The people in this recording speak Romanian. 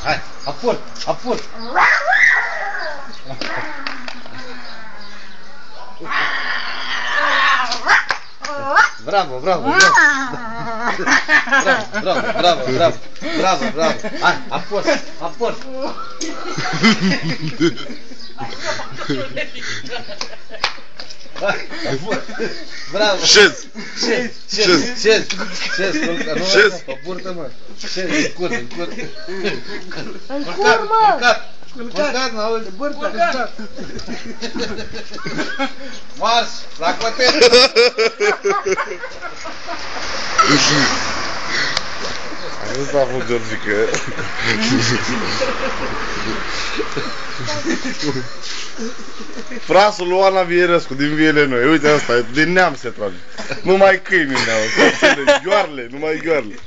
hai, aport. Bravo. Hai, aport. Bravo. Șez. Purtă-mă. Șez, în cur. Culcat, mă auzi, culcat. Mars, la cotet. Nu s-a făcut, Georgica. Frasul lui Ana Vierescu din Viele Noi. Uite asta, din neam se trage. Numai câini în neam. Gioarle, numai gioarle.